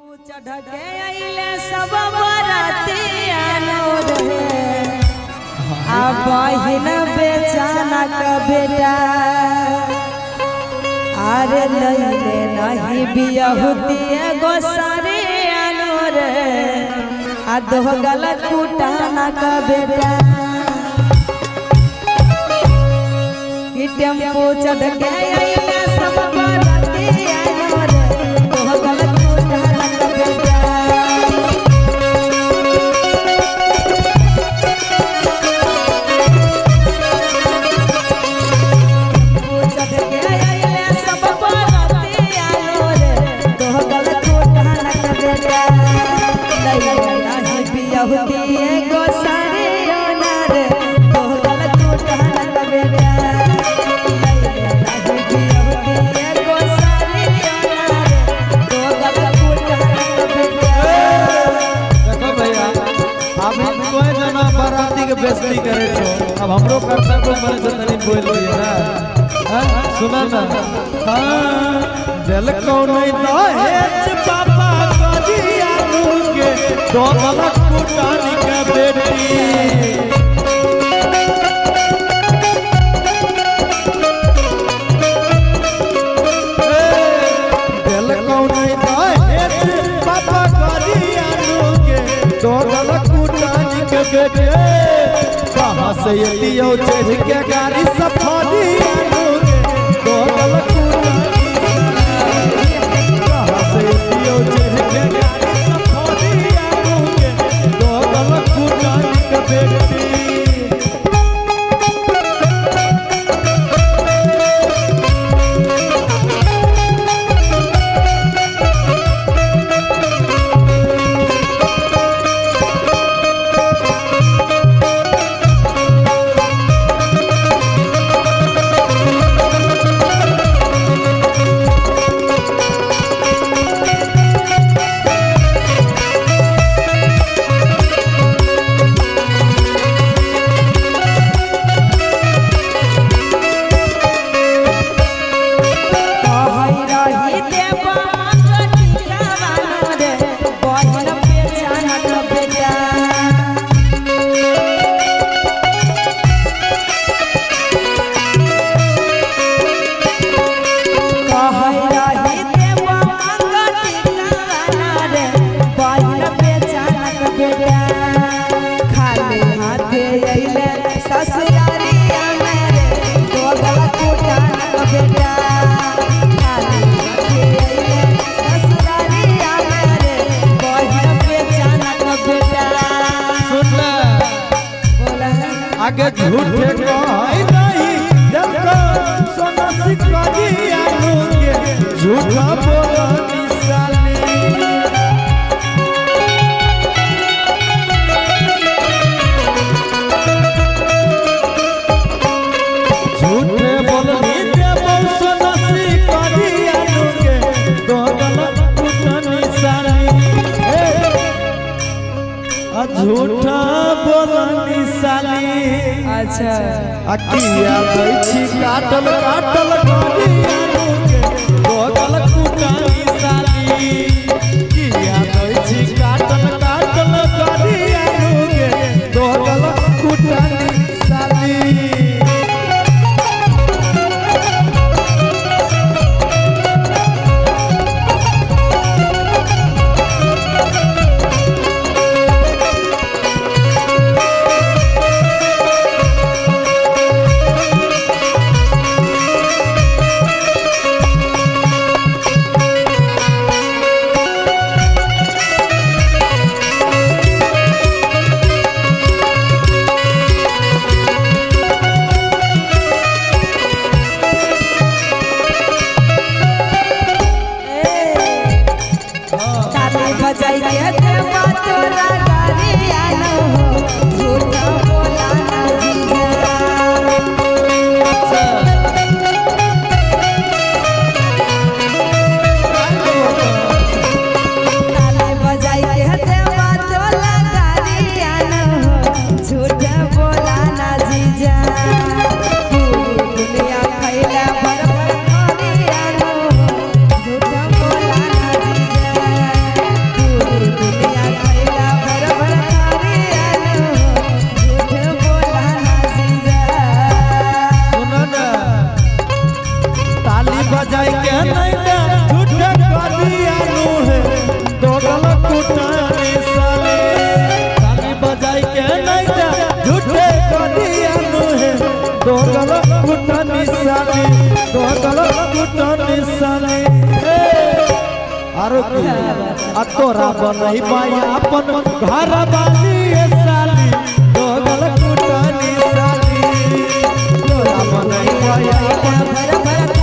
चढ़के आइले सब बरातियानो रे आ बहिन बेचाना का बेटा आरे लइले नहीं बियहुती एगो सारियानो रे आ दो गलत कुटाना का बेटा कि टेम्पो चढ़के आइले सब बरातियानो रे दो गलत कुटाना का बेटा बेइज्जती करे छो अब हमरो कर्तव्य बने से तनी बोल दिए ना हां सुना ना हां दिल को नहीं दहेज पापा कदिया के दो गलत कुटानी का बेटी दिल को नहीं दहेज पापा कदिया के दो गलत कुटानी का बेटी कहाँ से लियो चढ़ के गाड़ी सफारी दो गलत कहाँ से लियो चढ़ के गाड़ी सफारी दो गलत कुटानी का बेटी आगे झूठे कहीं नहीं जब सोना सिक्का दिया के झूठा बोला निशानी झूठे बोलनी जब सोना सिक्का दिया के दो गलत कुछ निशानी झूठा बोला निशानी अच्छा अकिया बैठी काटल काटल गाड़िया के दो गलत कुटानी साली किया बैठी काटल काटल गाड़िया के दो गलत कुटानी साली बजाई के देवा तोरा गाड़ी आनो झूठा बोला ना ताले बजाई के देवा तोरा गाड़ी आनो झूठा बोला ना जीजा पूरी दुनिया खैला भर भर खाली आनो झूठा बोला ना जीजा दोगल कुटनी साली दोगल कुटनी साली आरो की आ तोरा बनई बाया अपन घर बानी साली दोगल कुटनी साली तोरा बनई बाया अपन